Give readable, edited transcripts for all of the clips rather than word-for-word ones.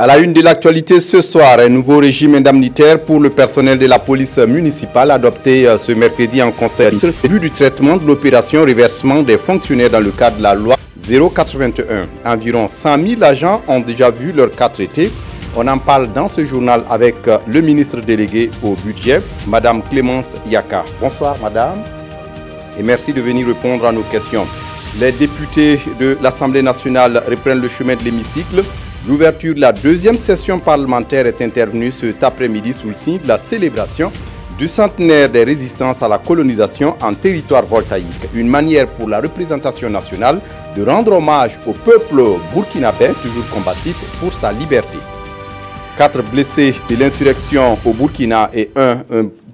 À la une de l'actualité ce soir, un nouveau régime indemnitaire pour le personnel de la police municipale adopté ce mercredi en conseil au but du traitement de l'opération reversement des fonctionnaires dans le cadre de la loi 081. Environ 100 000 agents ont déjà vu leur cas traité. On en parle dans ce journal avec le ministre délégué au budget, Madame Clémence Yaka. Bonsoir Madame et merci de venir répondre à nos questions. Les députés de l'Assemblée nationale reprennent le chemin de l'hémicycle. L'ouverture de la deuxième session parlementaire est intervenue cet après-midi sous le signe de la célébration du centenaire des résistances à la colonisation en territoire voltaïque. Une manière pour la représentation nationale de rendre hommage au peuple burkinabé, toujours combatif pour sa liberté. 4 blessés de l'insurrection au Burkina et un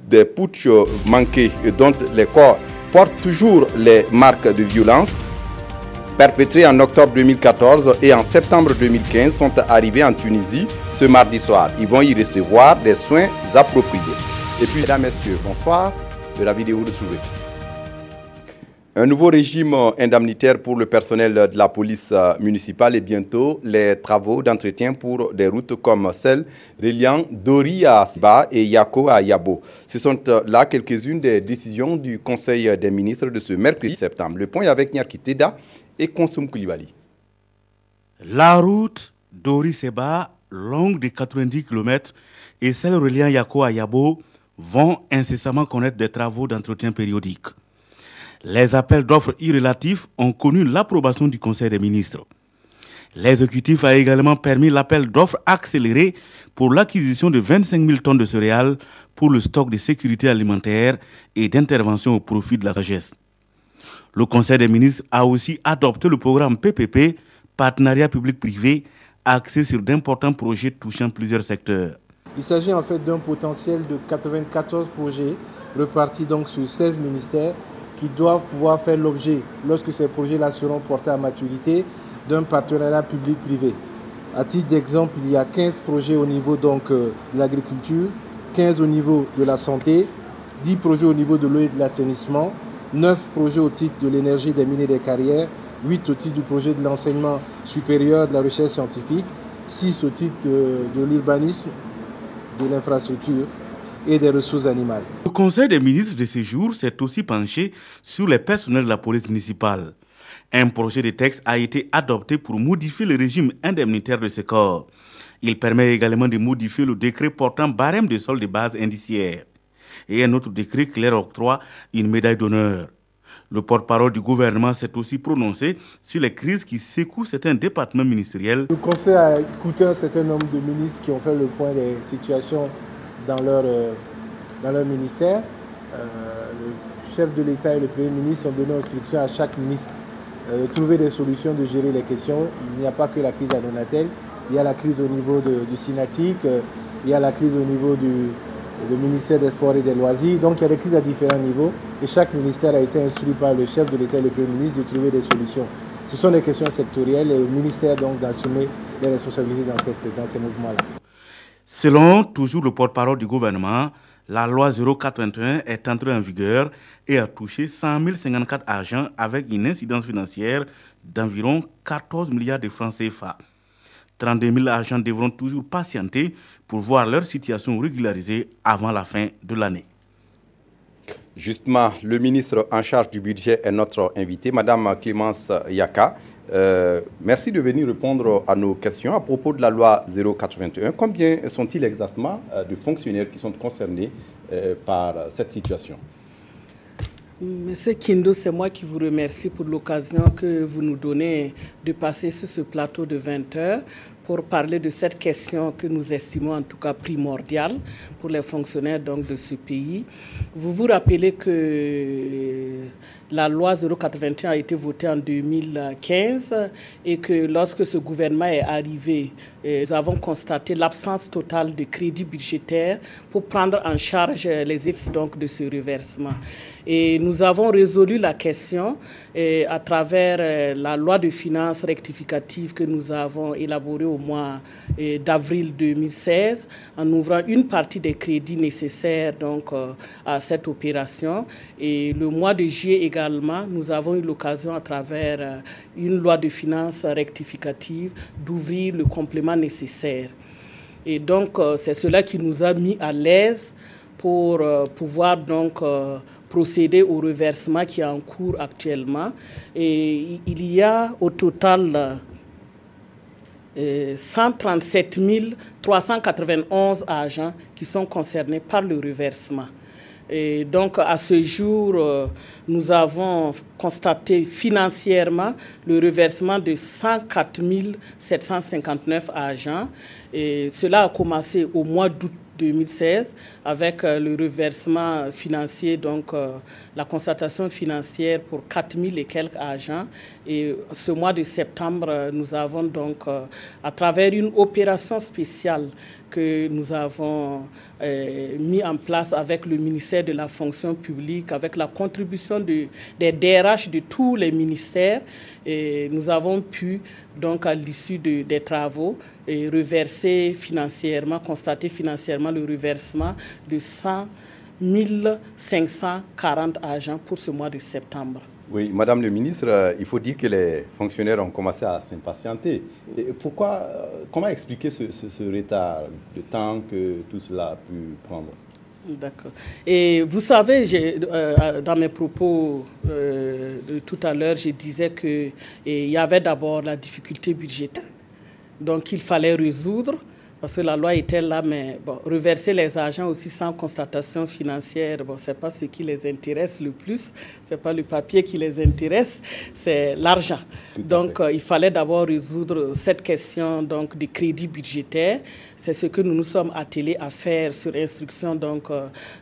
des putsch manqués dont les corps portent toujours les marques de violence perpétrés en octobre 2014 et en septembre 2015 sont arrivés en Tunisie ce mardi soir. Ils vont y recevoir des soins appropriés. Et puis, mesdames, messieurs, bonsoir. De la vidéo de trouver. Un nouveau régime indemnitaire pour le personnel de la police municipale et bientôt les travaux d'entretien pour des routes comme celle reliant Dori à Siba et Yako à Yabo. Ce sont là quelques-unes des décisions du Conseil des ministres de ce mercredi septembre. Le point est avec Nyarki Teda et Konsoum Koulibaly. La route Dori-Seba, longue de 90 km, et celle reliant Yako à Yabo vont incessamment connaître des travaux d'entretien périodiques. Les appels d'offres irrélatifs ont connu l'approbation du Conseil des ministres. L'exécutif a également permis l'appel d'offres accéléré pour l'acquisition de 25 000 tonnes de céréales pour le stock de sécurité alimentaire et d'intervention au profit de la sagesse. Le Conseil des ministres a aussi adopté le programme PPP, Partenariat public-privé, axé sur d'importants projets touchant plusieurs secteurs. Il s'agit en fait d'un potentiel de 94 projets repartis donc sur 16 ministères qui doivent pouvoir faire l'objet, lorsque ces projets-là seront portés à maturité, d'un partenariat public-privé. À titre d'exemple, il y a 15 projets au niveau donc, de l'agriculture, 15 au niveau de la santé, 10 projets au niveau de l'eau et de l'assainissement, 9 projets au titre de l'énergie, des mines et des carrières, 8 au titre du projet de l'enseignement supérieur, de la recherche scientifique, 6 au titre de l'urbanisme, de l'infrastructure et des ressources animales. Le Conseil des ministres de ces jours s'est aussi penché sur les personnels de la police municipale. Un projet de texte a été adopté pour modifier le régime indemnitaire de ces corps. Il permet également de modifier le décret portant barème de solde de base indiciaire. Et un autre décret qui leur octroie une médaille d'honneur. Le porte-parole du gouvernement s'est aussi prononcé sur les crises qui secouent certains départements ministériels. Le Conseil a écouté un certain nombre de ministres qui ont fait le point des situations dans leur ministère. Le chef de l'État et le Premier ministre ont donné instruction à chaque ministre de trouver des solutions, de gérer les questions. Il n'y a pas que la crise à Donatel, il y a la crise au niveau du Synatic, il y a la crise au niveau du ministère des Sports et des Loisirs. Donc il y a des crises à différents niveaux et chaque ministère a été instruit par le chef de l'État et le Premier ministre de trouver des solutions. Ce sont des questions sectorielles et au ministère donc d'assumer les responsabilités dans ces mouvements-là. Selon toujours le porte-parole du gouvernement, la loi 081 est entrée en vigueur et a touché 100 054 agents avec une incidence financière d'environ 14 milliards de francs CFA. 32 000 agents devront toujours patienter pour voir leur situation régularisée avant la fin de l'année. Justement, le ministre en charge du budget est notre invité, Madame Clémence Yaka. Merci de venir répondre à nos questions à propos de la loi 081. Combien sont-ils exactement de fonctionnaires qui sont concernés par cette situation? Monsieur Kindo, c'est moi qui vous remercie pour l'occasion que vous nous donnez de passer sur ce plateau de 20 heures pour parler de cette question que nous estimons en tout cas primordiale pour les fonctionnaires donc, de ce pays. Vous vous rappelez que la loi 081 a été votée en 2015 et que lorsque ce gouvernement est arrivé, nous avons constaté l'absence totale de crédit budgétaire pour prendre en charge les effets donc, de ce reversement. Et nous avons résolu la question à travers la loi de finances rectificative que nous avons élaborée au mois d'avril 2016 en ouvrant une partie des crédits nécessaires donc, à cette opération. Et le mois de juillet également, nous avons eu l'occasion à travers une loi de finances rectificative d'ouvrir le complément nécessaire. Et donc, c'est cela qui nous a mis à l'aise pour pouvoir donc procéder au reversement qui est en cours actuellement. Et il y a au total 137 391 agents qui sont concernés par le reversement. Et donc, à ce jour, nous avons constaté financièrement le reversement de 104 759 agents. Et cela a commencé au mois d'août 2016 avec le reversement financier, donc la constatation financière pour 4 000 et quelques agents. Et ce mois de septembre, nous avons donc, à travers une opération spéciale que nous avons mis en place avec le ministère de la fonction publique, avec la contribution des DRH de tous les ministères, et nous avons pu, donc à l'issue des travaux, reverser financièrement, constater financièrement le reversement de 100 540 agents pour ce mois de septembre. Oui, Madame le ministre, il faut dire que les fonctionnaires ont commencé à s'impatienter. Pourquoi, comment expliquer ce retard de temps que tout cela a pu prendre? D'accord. Et vous savez, dans mes propos de tout à l'heure, je disais qu'il y avait d'abord la difficulté budgétaire. Donc, il fallait résoudre, parce que la loi était là, mais bon, reverser les agents aussi sans constatation financière, bon, ce n'est pas ce qui les intéresse le plus, ce n'est pas le papier qui les intéresse, c'est l'argent. Donc, il fallait d'abord résoudre cette question donc, de crédit budgétaire. C'est ce que nous nous sommes attelés à faire sur instruction donc,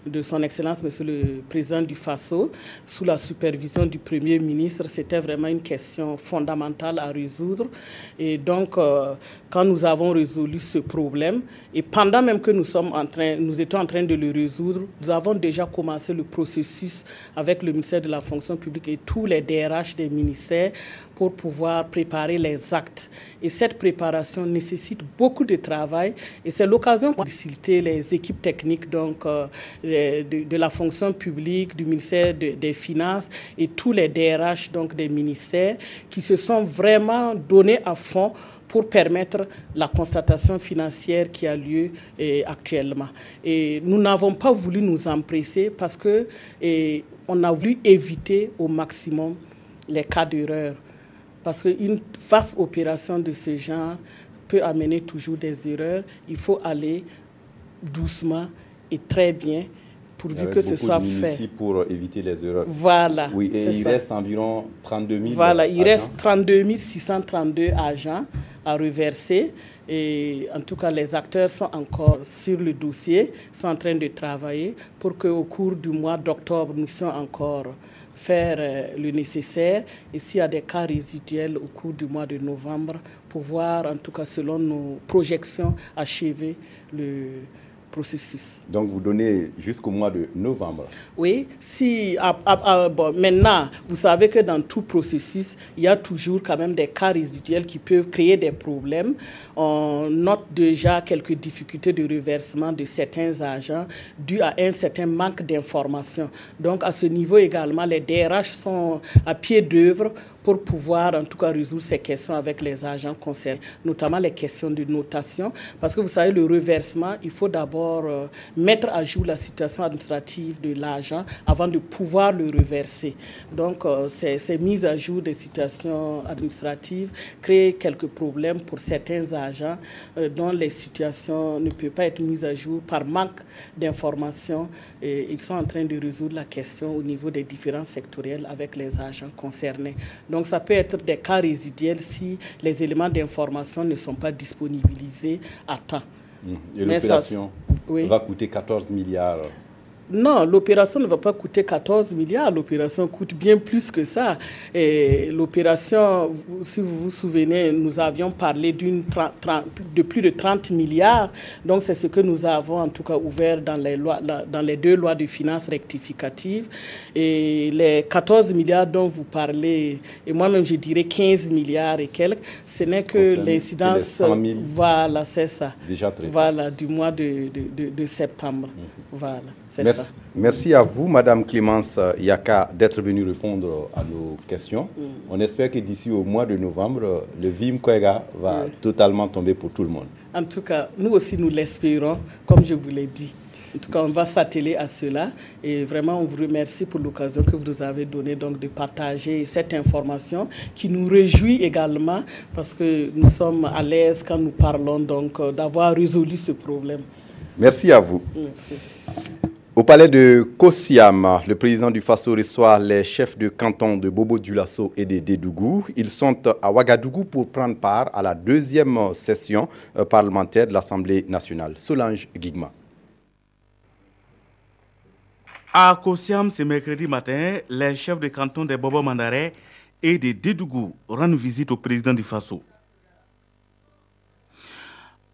de son Excellence, Monsieur le Président du FASO, sous la supervision du Premier ministre. C'était vraiment une question fondamentale à résoudre. Et donc, quand nous avons résolu ce problème, et pendant même que nous étions en train de le résoudre, nous avons déjà commencé le processus avec le ministère de la fonction publique et tous les DRH des ministères pour pouvoir préparer les actes. Et cette préparation nécessite beaucoup de travail et c'est l'occasion de solliciter les équipes techniques donc, de la fonction publique, du ministère des Finances et tous les DRH donc, des ministères qui se sont vraiment donnés à fond pour permettre la constatation financière qui a lieu actuellement. Et nous n'avons pas voulu nous empresser parce qu'on a voulu éviter au maximum les cas d'erreur. Parce qu'une vaste opération de ce genre peut amener toujours des erreurs. Il faut aller doucement et très bien pourvu que ce soit fait. Pour éviter les erreurs. Voilà. Oui, et il reste environ 32 000 Voilà, il agents. reste 32 632 agents à reverser. Et en tout cas, les acteurs sont encore sur le dossier, sont en train de travailler pour qu'au cours du mois d'octobre, nous puissions encore faire le nécessaire. Et s'il y a des cas résiduels au cours du mois de novembre, pouvoir, en tout cas selon nos projections, achever le processus. Donc vous donnez jusqu'au mois de novembre. Oui, bon, maintenant, vous savez que dans tout processus, il y a toujours quand même des cas résiduels qui peuvent créer des problèmes. On note déjà quelques difficultés de reversement de certains agents dû à un certain manque d'informations. Donc à ce niveau également, les DRH sont à pied d'œuvre pour pouvoir en tout cas résoudre ces questions avec les agents concernés, notamment les questions de notation. Parce que vous savez, le reversement, il faut d'abord mettre à jour la situation administrative de l'agent avant de pouvoir le reverser. Donc, ces mises à jour des situations administratives créent quelques problèmes pour certains agents dont les situations ne peuvent pas être mises à jour par manque d'informations. Ils sont en train de résoudre la question au niveau des différents sectoriels avec les agents concernés. Donc, ça peut être des cas résiduels si les éléments d'information ne sont pas disponibilisés à temps. Et l'opération va coûter 14 milliards Non, l'opération ne va pas coûter 14 milliards. L'opération coûte bien plus que ça. Et l'opération, si vous vous souvenez, nous avions parlé de plus de 30 milliards. Donc, c'est ce que nous avons en tout cas ouvert dans les deux lois de finances rectificatives. Et les 14 milliards dont vous parlez, et moi-même je dirais 15 milliards et quelques, ce n'est que l'incidence. Voilà, c'est ça. Déjà traité. Voilà, du mois de septembre. Voilà, c'est ça. Merci à vous, Madame Clémence Yaka, d'être venue répondre à nos questions. On espère que d'ici au mois de novembre, le VIM Kwega va totalement tomber pour tout le monde. En tout cas, nous aussi, nous l'espérons, comme je vous l'ai dit. En tout cas, on va s'atteler à cela. Et vraiment, on vous remercie pour l'occasion que vous nous avez donnée donc, de partager cette information qui nous réjouit également parce que nous sommes à l'aise quand nous parlons donc d'avoir résolu ce problème. Merci à vous. Merci. Au palais de Kosiam, le président du Faso reçoit les chefs de canton de Bobo-Dioulasso et de Dédougou. Ils sont à Ouagadougou pour prendre part à la deuxième session parlementaire de l'Assemblée nationale. Solange Guigma. À Kosiam, ce mercredi matin, les chefs de canton de Bobo-Mandara et de Dédougou rendent visite au président du Faso.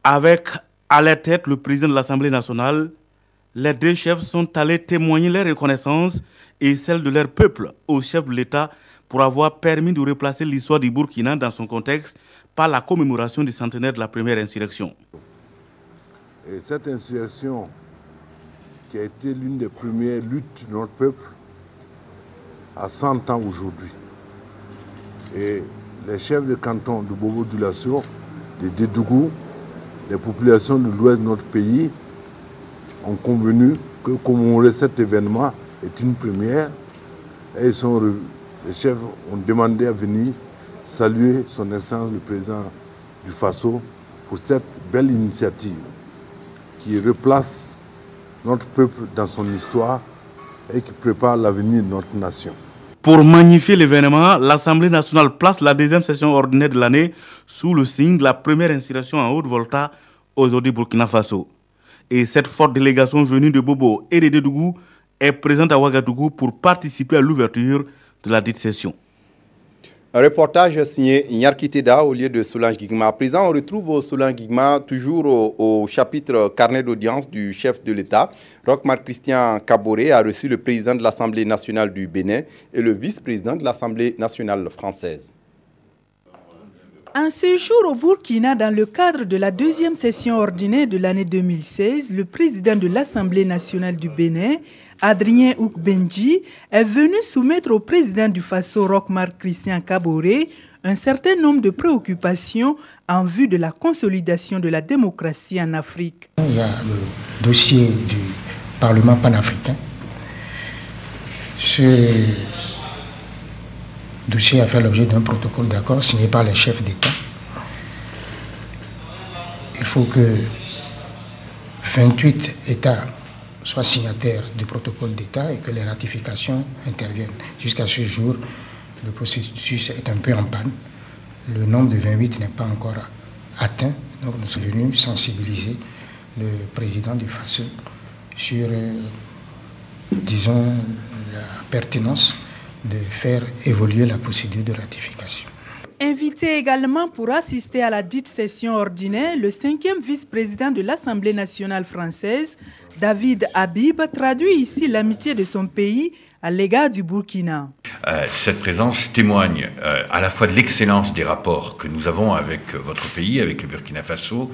Avec à la tête le président de l'Assemblée nationale, les deux chefs sont allés témoigner leur reconnaissance et celle de leur peuple au chef de l'État pour avoir permis de replacer l'histoire du Burkina dans son contexte par la commémoration du centenaire de la première insurrection. Et cette insurrection qui a été l'une des premières luttes de notre peuple à 100 ans aujourd'hui. Et les chefs de canton de Bobo-Dioulasso, de Dédougou, les populations de l'ouest de notre pays ont convenu que commémorer cet événement est une première. Et les chefs ont demandé à venir saluer son Excellence le président du Faso pour cette belle initiative qui replace notre peuple dans son histoire et qui prépare l'avenir de notre nation. Pour magnifier l'événement, l'Assemblée nationale place la deuxième session ordinaire de l'année sous le signe de la première insurrection en Haute-Volta, aujourd'hui Burkina Faso. Et cette forte délégation venue de Bobo et de Dédougou est présente à Ouagadougou pour participer à l'ouverture de la dite session. Un reportage signé Nyarkiteda au lieu de Solange Guigma. À présent, on retrouve Solange Guigma toujours au chapitre carnet d'audience du chef de l'État. Roch-Marc Christian Kaboré a reçu le président de l'Assemblée nationale du Bénin et le vice-président de l'Assemblée nationale française. Un séjour au Burkina dans le cadre de la deuxième session ordinaire de l'année 2016, le président de l'Assemblée nationale du Bénin, Adrien Oukbenji, est venu soumettre au président du Faso, Roch-Marc Christian Kaboré, un certain nombre de préoccupations en vue de la consolidation de la démocratie en Afrique. Il y a le dossier du Parlement panafricain. Ce dossier a fait l'objet d'un protocole d'accord signé par les chefs d'État. Il faut que 28 États soient signataires du protocole d'État et que les ratifications interviennent. Jusqu'à ce jour, le processus est un peu en panne. Le nombre de 28 n'est pas encore atteint. Donc nous sommes venus sensibiliser le président du Faso sur, disons, la pertinence de faire évoluer la procédure de ratification. Invité également pour assister à la dite session ordinaire, le 5e vice-président de l'Assemblée nationale française, David Habib, traduit ici l'amitié de son pays à l'égard du Burkina. Cette présence témoigne à la fois de l'excellence des rapports que nous avons avec votre pays, avec le Burkina Faso,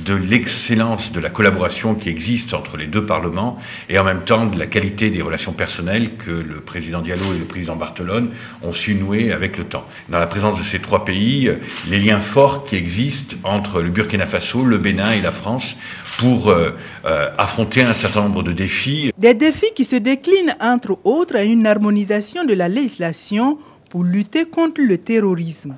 de l'excellence de la collaboration qui existe entre les deux parlements et en même temps de la qualité des relations personnelles que le président Diallo et le président Barthelone ont su nouer avec le temps. Dans la présence de ces trois pays, les liens forts qui existent entre le Burkina Faso, le Bénin et la France pour affronter un certain nombre de défis. Des défis qui se déclinent entre autres à une harmonisation de la législation pour lutter contre le terrorisme.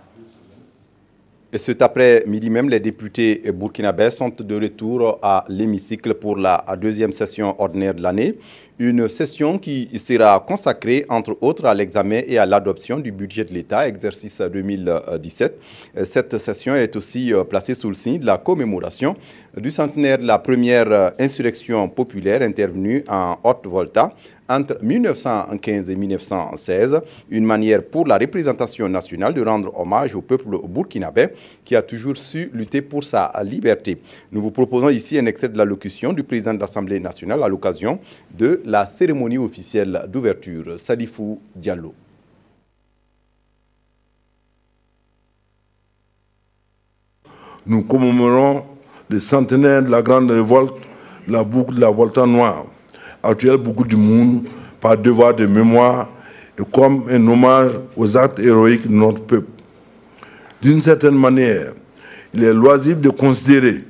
Et cet après-midi même, les députés burkinabés sont de retour à l'hémicycle pour la deuxième session ordinaire de l'année. Une session qui sera consacrée, entre autres, à l'examen et à l'adoption du budget de l'État, exercice 2017. Cette session est aussi placée sous le signe de la commémoration du centenaire de la première insurrection populaire intervenue en Haute-Volta entre 1915 et 1916, une manière pour la représentation nationale de rendre hommage au peuple burkinabé qui a toujours su lutter pour sa liberté. Nous vous proposons ici un extrait de l'allocution du président de l'Assemblée nationale à l'occasion de la cérémonie officielle d'ouverture. Salifou Diallo. Nous commémorons le centenaire de la grande révolte, la boucle de la Volta noire. Actuel beaucoup du monde par devoir de mémoire et comme un hommage aux actes héroïques de notre peuple. D'une certaine manière, il est loisible de considérer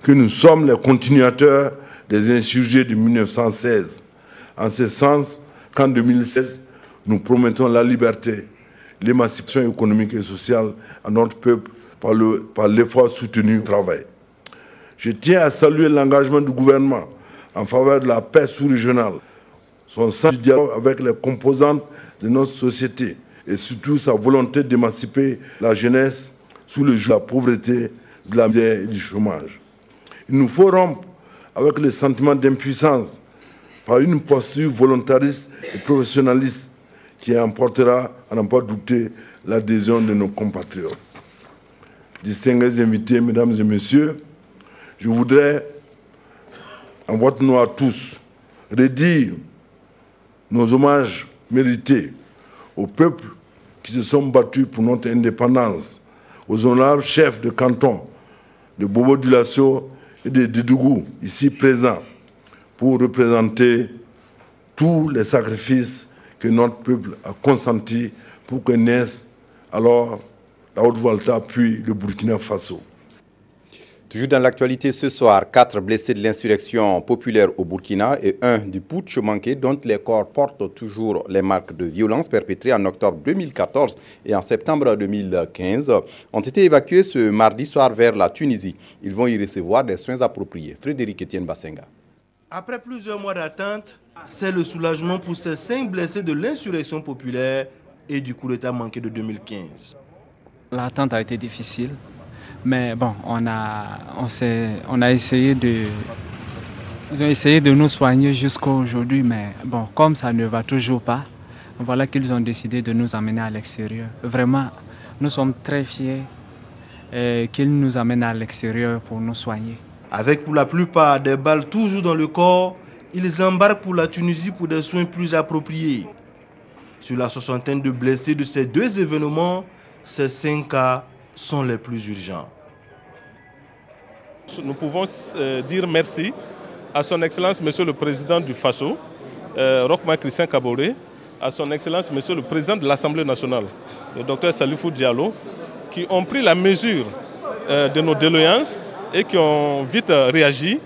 que nous sommes les continuateurs des insurgés de 1916. En ce sens qu'en 2016, nous promettons la liberté, l'émancipation économique et sociale à notre peuple par l'effort soutenu au travail. Je tiens à saluer l'engagement du gouvernement en faveur de la paix sous-régionale, son sens du dialogue avec les composantes de notre société et surtout sa volonté d'émanciper la jeunesse sous le joug de la pauvreté, de la misère et du chômage. Il nous faut rompre avec le sentiment d'impuissance par une posture volontariste et professionnaliste qui emportera, à n'en pas douter, l'adhésion de nos compatriotes. Distingués invités, mesdames et messieurs, je voudrais, en votre nom à tous, redire nos hommages mérités aux peuples qui se sont battus pour notre indépendance, aux honorables chefs de canton de Bobo-Dioulasso et de Dédougou, ici présents, pour représenter tous les sacrifices que notre peuple a consentis pour que naisse alors la Haute-Volta puis le Burkina Faso. Toujours dans l'actualité ce soir, 4 blessés de l'insurrection populaire au Burkina et 1 du putsch manqué dont les corps portent toujours les marques de violence perpétrées en octobre 2014 et en septembre 2015 ont été évacués ce mardi soir vers la Tunisie. Ils vont y recevoir des soins appropriés. Frédéric Etienne Bassenga. Après plusieurs mois d'attente, c'est le soulagement pour ces 5 blessés de l'insurrection populaire et du coup d'État manqué de 2015. L'attente a été difficile. Mais bon, on a essayé ils ont essayé de nous soigner jusqu'à aujourd'hui, mais bon, comme ça ne va toujours pas, voilà qu'ils ont décidé de nous amener à l'extérieur. Vraiment, nous sommes très fiers qu'ils nous amènent à l'extérieur pour nous soigner. Avec pour la plupart des balles toujours dans le corps, ils embarquent pour la Tunisie pour des soins plus appropriés. Sur la soixantaine de blessés de ces 2 événements, ces 5 cas sont les plus urgents. Nous pouvons dire merci à son Excellence Monsieur le Président du Faso, Roch-Marc Christian Kaboré, à son Excellence Monsieur le Président de l'Assemblée nationale, le Dr Salifou Diallo, qui ont pris la mesure de nos doléances et qui ont vite réagi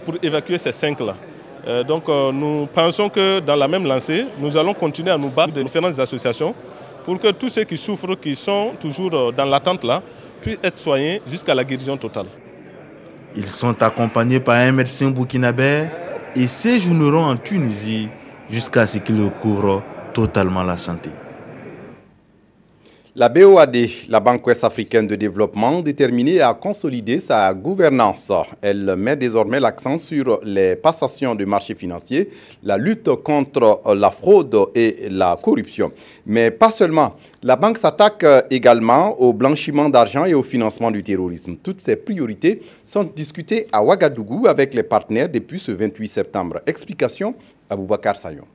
pour évacuer ces 5-là. Donc nous pensons que dans la même lancée, nous allons continuer à nous battre de différentes associations pour que tous ceux qui souffrent, qui sont toujours dans l'attente là, puissent être soignés jusqu'à la guérison totale. Ils sont accompagnés par un médecin burkinabé et séjourneront en Tunisie jusqu'à ce qu'ils recouvrent totalement la santé. La BOAD, la Banque ouest-africaine de développement, déterminée à consolider sa gouvernance. Elle met désormais l'accent sur les passations de marchés financiers, la lutte contre la fraude et la corruption. Mais pas seulement. La banque s'attaque également au blanchiment d'argent et au financement du terrorisme. Toutes ces priorités sont discutées à Ouagadougou avec les partenaires depuis ce 28 septembre. Explication à Boubacar Sayon.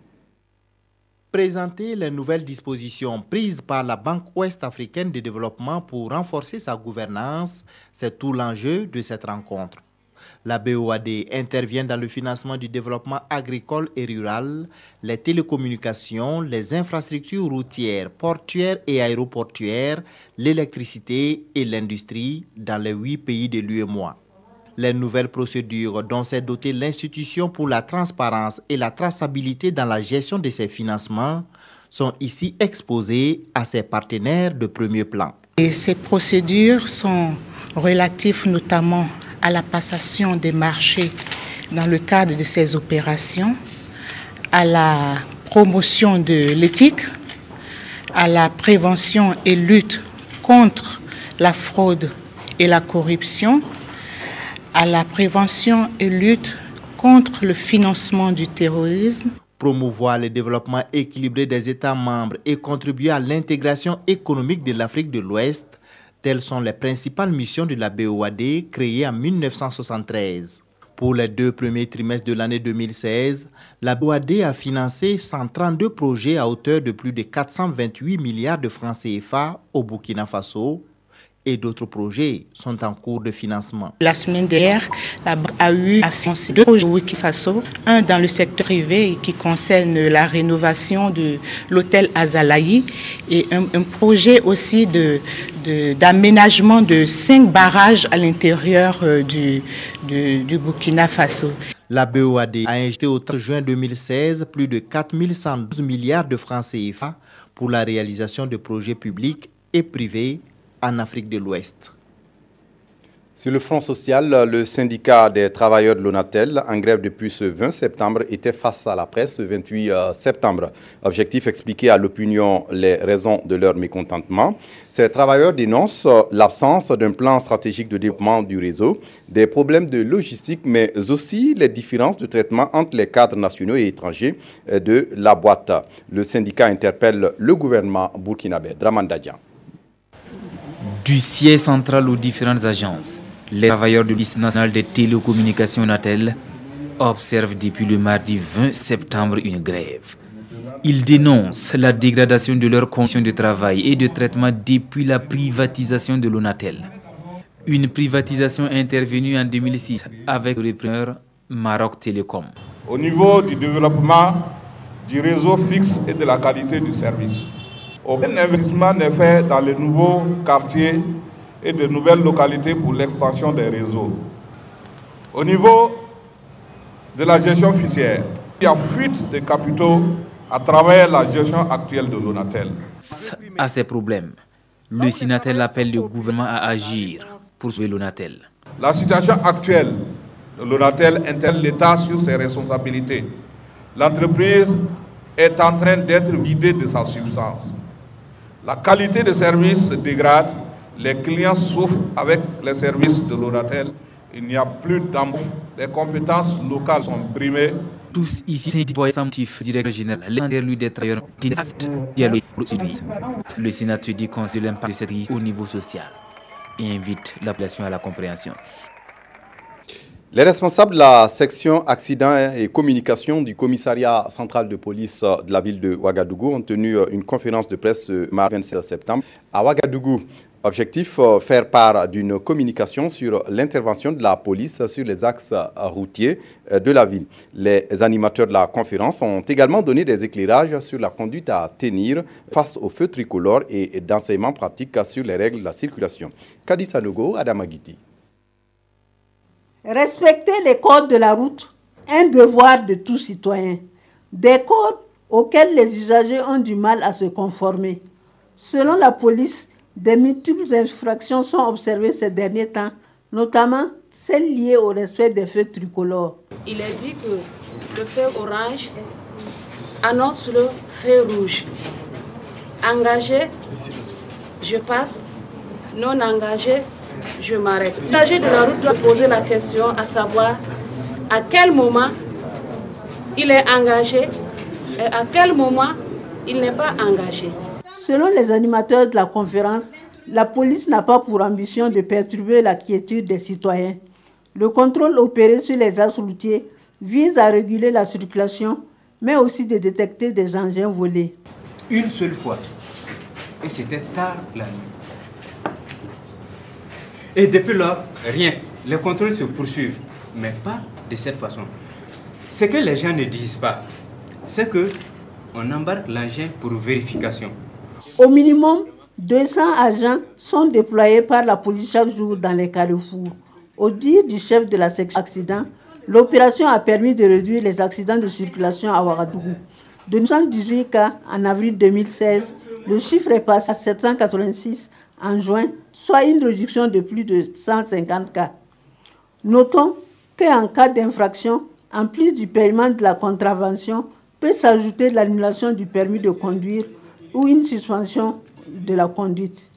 Présenter les nouvelles dispositions prises par la Banque ouest-africaine de développement pour renforcer sa gouvernance, c'est tout l'enjeu de cette rencontre. La BOAD intervient dans le financement du développement agricole et rural, les télécommunications, les infrastructures routières, portuaires et aéroportuaires, l'électricité et l'industrie dans les 8 pays de l'UEMOA. Les nouvelles procédures dont s'est dotée l'institution pour la transparence et la traçabilité dans la gestion de ses financements sont ici exposées à ses partenaires de premier plan. Et ces procédures sont relatives notamment à la passation des marchés dans le cadre de ces opérations, à la promotion de l'éthique, à la prévention et lutte contre la fraude et la corruption, à la prévention et lutte contre le financement du terrorisme. Promouvoir le développement équilibré des États membres et contribuer à l'intégration économique de l'Afrique de l'Ouest, telles sont les principales missions de la BOAD créée en 1973. Pour les 2 premiers trimestres de l'année 2016, la BOAD a financé 132 projets à hauteur de plus de 428 milliards de francs CFA au Burkina Faso et d'autres projets sont en cours de financement. La semaine dernière, la banque a eu à financer 2 projets au Burkina Faso, un dans le secteur privé qui concerne la rénovation de l'hôtel Azalaï et un projet aussi d'aménagement de 5 barrages à l'intérieur du Burkina Faso. La BOAD a injecté au 30 juin 2016 plus de 4112 milliards de francs CFA pour la réalisation de projets publics et privés en Afrique de l'Ouest. Sur le front social, le syndicat des travailleurs de l'ONATEL, en grève depuis ce 20 septembre, était face à la presse ce 28 septembre. Objectif, expliquer à l'opinion les raisons de leur mécontentement. Ces travailleurs dénoncent l'absence d'un plan stratégique de développement du réseau, des problèmes de logistique, mais aussi les différences de traitement entre les cadres nationaux et étrangers de la boîte. Le syndicat interpelle le gouvernement burkinabé. Draman Dadian. Du siège central aux différentes agences, les travailleurs de l'Office national des télécommunications ONATEL observent depuis le mardi 20 septembre une grève. Ils dénoncent la dégradation de leurs conditions de travail et de traitement depuis la privatisation de l'ONATEL. Une privatisation intervenue en 2006 avec le repreneur Maroc Télécom. Au niveau du développement du réseau fixe et de la qualité du service, aucun investissement n'est fait dans les nouveaux quartiers et de nouvelles localités pour l'expansion des réseaux. Au niveau de la gestion foncière, il y a fuite des capitaux à travers la gestion actuelle de l'ONATEL. À ces problèmes, le Sinatel appelle le gouvernement à agir pour sauver l'ONATEL. La situation actuelle de l'ONATEL interpelle l'État sur ses responsabilités. L'entreprise est en train d'être vidée de sa substance. La qualité des services se dégrade, les clients souffrent avec les services de l'ONATEL, il n'y a plus d'embauche, les compétences locales sont brimées. Tous ici, c'est directeur général, l'interlude des travailleurs, le Sénat se dit conscient de l'impact de cette crise au niveau social et invite la population à la compréhension. Les responsables de la section accidents et communication du commissariat central de police de la ville de Ouagadougou ont tenu une conférence de presse ce mardi 27 septembre à Ouagadougou. Objectif, faire part d'une communication sur l'intervention de la police sur les axes routiers de la ville. Les animateurs de la conférence ont également donné des éclairages sur la conduite à tenir face aux feux tricolores et d'enseignements pratiques sur les règles de la circulation. Kadi Sanogo, Adamagiti. Respecter les codes de la route, un devoir de tout citoyen. Des codes auxquels les usagers ont du mal à se conformer. Selon la police, des multiples infractions sont observées ces derniers temps, notamment celles liées au respect des feux tricolores. Il est dit que le feu orange annonce le feu rouge. Engagé, je passe. Non engagé, je m'arrête. L'usager de la route doit poser la question à savoir à quel moment il est engagé et à quel moment il n'est pas engagé. Selon les animateurs de la conférence, la police n'a pas pour ambition de perturber la quiétude des citoyens. Le contrôle opéré sur les axes routiers vise à réguler la circulation, mais aussi de détecter des engins volés. Une seule fois, et c'était tard la nuit. Et depuis là, rien. Les contrôles se poursuivent, mais pas de cette façon. Ce que les gens ne disent pas, c'est qu'on embarque l'engin pour vérification. Au minimum, 200 agents sont déployés par la police chaque jour dans les carrefours. Au dire du chef de la section accident, l'opération a permis de réduire les accidents de circulation à Ouagadougou. De 218 cas en avril 2016, le chiffre est passé à 786 en juin, soit une réduction de plus de 150 cas. Notons qu'en cas d'infraction, en plus du paiement de la contravention, peut s'ajouter l'annulation du permis de conduire ou une suspension de la conduite.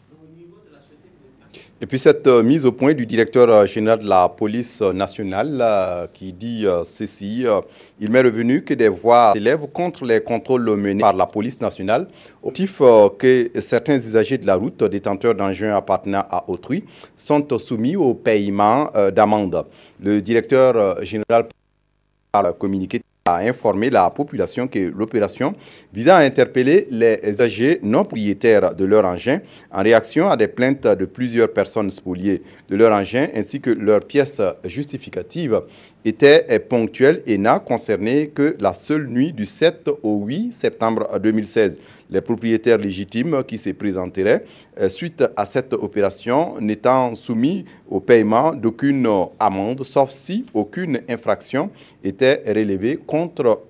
Et puis cette mise au point du directeur général de la police nationale qui dit ceci, il m'est revenu que des voix s'élèvent contre les contrôles menés par la police nationale au motif que certains usagers de la route, détenteurs d'engins appartenant à autrui, sont soumis au paiement d'amende. Le directeur général a communiqué a informé la population que l'opération visant à interpeller les usagers non propriétaires de leur engin en réaction à des plaintes de plusieurs personnes spoliées de leur engin ainsi que leurs pièces justificatives était ponctuelle et n'a concerné que la seule nuit du 7 au 8 septembre 2016. Les propriétaires légitimes qui se présenteraient suite à cette opération n'étant soumis au paiement d'aucune amende, sauf si aucune infraction était relevée contre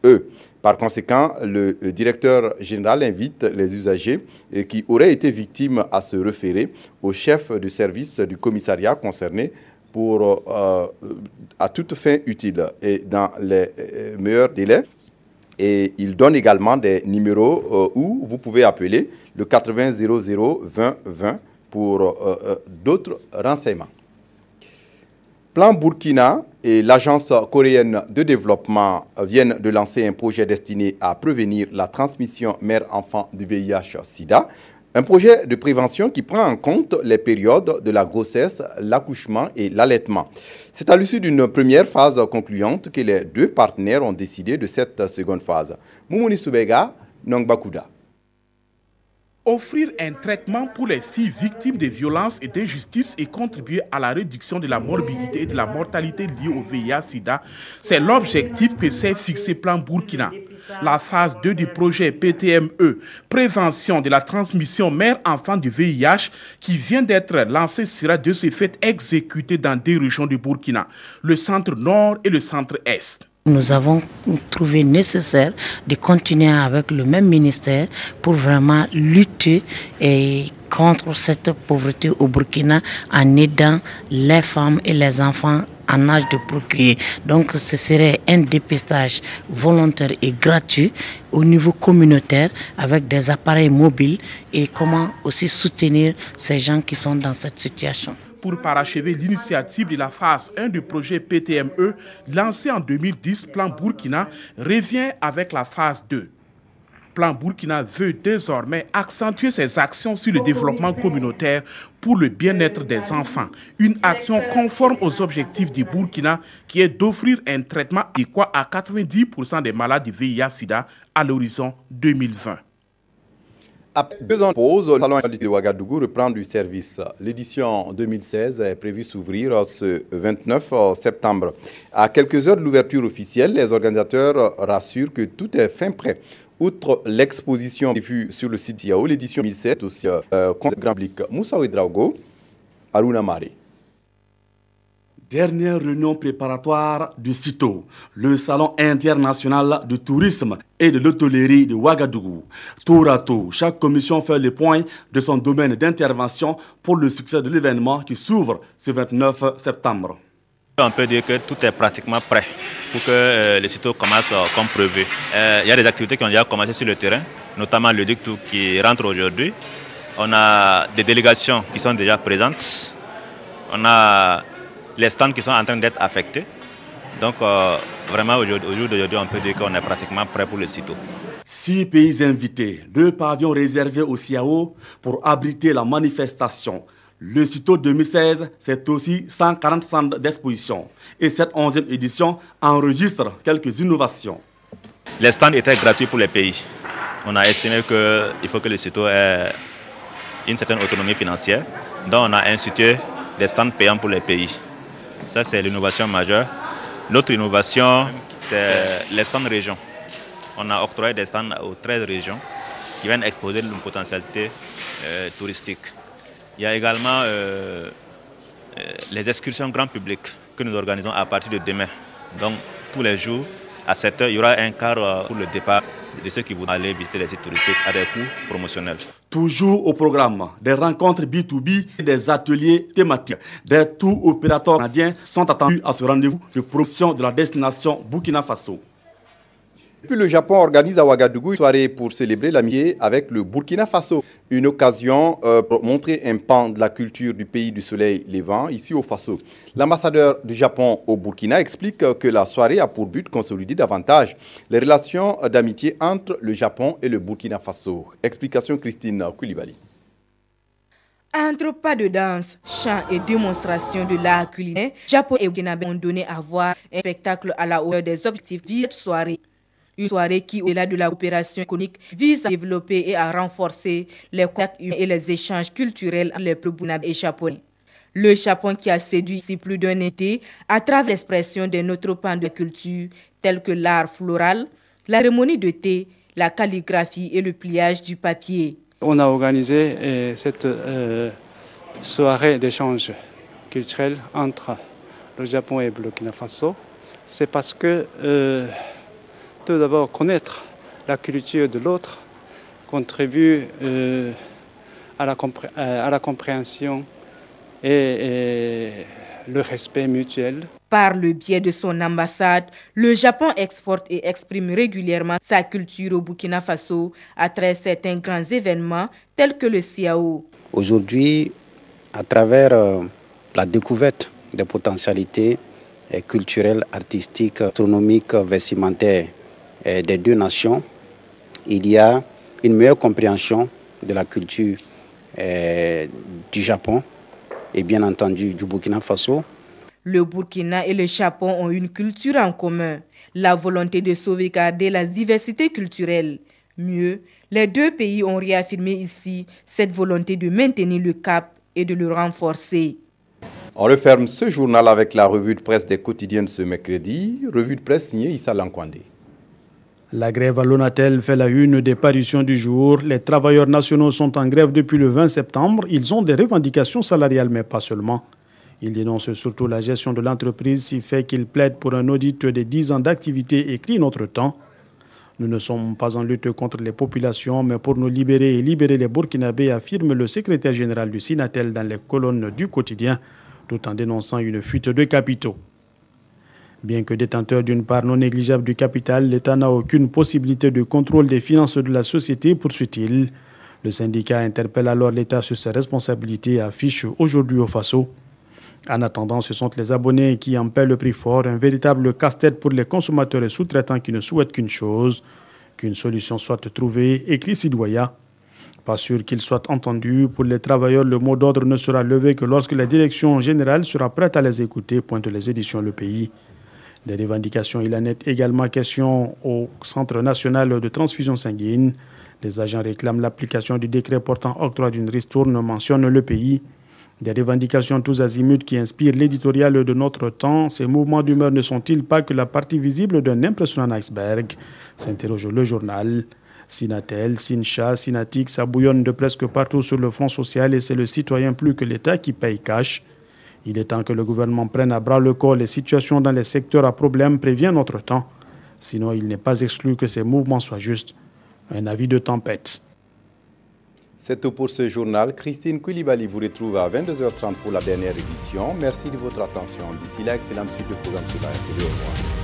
eux. Par conséquent, le directeur général invite les usagers qui auraient été victimes à se référer au chef du service du commissariat concerné pour à toute fin utile et dans les meilleurs délais. Et il donne également des numéros où vous pouvez appeler le 80 00 20 20 pour d'autres renseignements. Plan Burkina et l'Agence coréenne de développement viennent de lancer un projet destiné à prévenir la transmission mère-enfant du VIH-Sida. Un projet de prévention qui prend en compte les périodes de la grossesse, l'accouchement et l'allaitement. C'est à l'issue d'une première phase concluante que les deux partenaires ont décidé de cette seconde phase. Moumouni Soubega, Nongbakuda. Offrir un traitement pour les filles victimes de violences et d'injustices et contribuer à la réduction de la morbidité et de la mortalité liée au VIH-Sida, c'est l'objectif que s'est fixé Plan Burkina. La phase 2 du projet PTME, prévention de la transmission mère-enfant du VIH, qui vient d'être lancé, sera de ce fait exécuté dans deux régions du Burkina, le centre nord et le centre est. Nous avons trouvé nécessaire de continuer avec le même ministère pour vraiment lutter contre cette pauvreté au Burkina en aidant les femmes et les enfants en âge de procréer. Donc ce serait un dépistage volontaire et gratuit au niveau communautaire avec des appareils mobiles et comment aussi soutenir ces gens qui sont dans cette situation. Pour parachever l'initiative de la phase 1 du projet PTME, lancé en 2010, Plan Burkina revient avec la phase 2. Plan Burkina veut désormais accentuer ses actions sur le développement communautaire pour le bien-être des enfants. Une action conforme aux objectifs du Burkina qui est d'offrir un traitement adéquat à 90% des malades du VIH-Sida à l'horizon 2020. Après 2 ans de pause, le salon de Ouagadougou reprend du service. L'édition 2016 est prévue s'ouvrir ce 29 septembre. À quelques heures de l'ouverture officielle, les organisateurs rassurent que tout est fin prêt. Outre l'exposition prévue sur le site Yao, l'édition 2007 aussi grand public. Moussa Ouedraogo, Aruna Mare. Dernière réunion préparatoire du CITO, le Salon international du tourisme et de l'hôtellerie de Ouagadougou. Tour à tour, chaque commission fait le point de son domaine d'intervention pour le succès de l'événement qui s'ouvre ce 29 septembre. On peut dire que tout est pratiquement prêt pour que le CITO commence comme prévu. Il y a des activités qui ont déjà commencé sur le terrain, notamment le DICTU qui rentre aujourd'hui. On a des délégations qui sont déjà présentes. On a les stands qui sont en train d'être affectés. Donc vraiment au jour d'aujourd'hui, on peut dire qu'on est pratiquement prêt pour le CITO. 6 pays invités, 2 pavillons réservés au CIAO pour abriter la manifestation. Le CITO 2016, c'est aussi 140 stands d'exposition. Et cette 11e édition enregistre quelques innovations. Les stands étaient gratuits pour les pays. On a estimé qu'il faut que le CITO ait une certaine autonomie financière. Donc on a institué des stands payants pour les pays. Ça, c'est l'innovation majeure. L'autre innovation, c'est les stands régions. On a octroyé des stands aux 13 régions qui viennent exposer une potentialité touristique. Il y a également les excursions grand public que nous organisons à partir de demain. Donc, tous les jours, à 7 h, il y aura un quart pour le départ de ceux qui voudraient aller visiter les sites touristiques à des coûts promotionnels. Toujours au programme, des rencontres B2B et des ateliers thématiques. Des tours opérateurs canadiens sont attendus à ce rendez-vous de promotion de la destination Burkina Faso. Puis le Japon organise à Ouagadougou une soirée pour célébrer l'amitié avec le Burkina Faso. Une occasion pour montrer un pan de la culture du pays du soleil levant, ici au Faso. L'ambassadeur du Japon au Burkina explique que la soirée a pour but de consolider davantage les relations d'amitié entre le Japon et le Burkina Faso. Explication Christine Koulibaly. Entre pas de danse, chants et démonstrations de l'art culinaire, Japon et Burkina ont donné à voir un spectacle à la hauteur des objectifs de cette soirée. Une soirée qui, au-delà de la coopération économique, vise à développer et à renforcer les contacts humains et les échanges culturels entre les peuples burkinabés et japonais. Le Japon qui a séduit ici plus d'un été à travers l'expression d'un autre pan de culture tels que l'art floral, la cérémonie de thé, la calligraphie et le pliage du papier. On a organisé cette soirée d'échange culturel entre le Japon et le Burkina Faso. C'est parce que tout d'abord, connaître la culture de l'autre contribue à la compréhension et le respect mutuel. Par le biais de son ambassade, le Japon exporte et exprime régulièrement sa culture au Burkina Faso à travers certains grands événements tels que le CIAO. Aujourd'hui, à travers la découverte des potentialités culturelles, artistiques, astronomiques, vestimentaires des deux nations, il y a une meilleure compréhension de la culture du Japon et bien entendu du Burkina Faso. Le Burkina et le Japon ont une culture en commun, la volonté de sauvegarder la diversité culturelle. Mieux, les deux pays ont réaffirmé ici cette volonté de maintenir le cap et de le renforcer. On referme ce journal avec la revue de presse des quotidiens de ce mercredi, revue de presse signée Issa Lankwandé. La grève à l'Onatel fait la une des parutions du jour. Les travailleurs nationaux sont en grève depuis le 20 septembre. Ils ont des revendications salariales, mais pas seulement. Ils dénoncent surtout la gestion de l'entreprise, si fait qu'ils plaident pour un audit des 10 ans d'activité écrit notre temps. Nous ne sommes pas en lutte contre les populations, mais pour nous libérer et libérer les Burkinabés, affirme le secrétaire général du Sinatel dans les colonnes du quotidien, tout en dénonçant une fuite de capitaux. Bien que détenteur d'une part non négligeable du capital, l'État n'a aucune possibilité de contrôle des finances de la société, poursuit-il. Le syndicat interpelle alors l'État sur ses responsabilités et affiche aujourd'hui au Faso. En attendant, ce sont les abonnés qui en paient le prix fort, un véritable casse-tête pour les consommateurs et sous-traitants qui ne souhaitent qu'une chose, qu'une solution soit trouvée, écrit Sidoya. Pas sûr qu'il soit entendu. Pour les travailleurs, le mot d'ordre ne sera levé que lorsque la direction générale sera prête à les écouter, pointe les éditions Le Pays. Des revendications, il en est également question au Centre national de transfusion sanguine. Les agents réclament l'application du décret portant octroi d'une ristourne, mentionne Le Pays. Des revendications tous azimuts qui inspirent l'éditorial de notre temps. Ces mouvements d'humeur ne sont-ils pas que la partie visible d'un impressionnant iceberg, s'interroge le journal. Sinatel, Sincha, Sinatic, ça bouillonne de presque partout sur le front social et c'est le citoyen plus que l'État qui paye cash. Il est temps que le gouvernement prenne à bras le corps les situations dans les secteurs à problème, prévient notre temps. Sinon, il n'est pas exclu que ces mouvements soient juste un avis de tempête. C'est tout pour ce journal. Christine Koulibaly vous retrouve à 22h30 pour la dernière édition. Merci de votre attention. D'ici là, excellente suite de programme sur la RTV. Au revoir.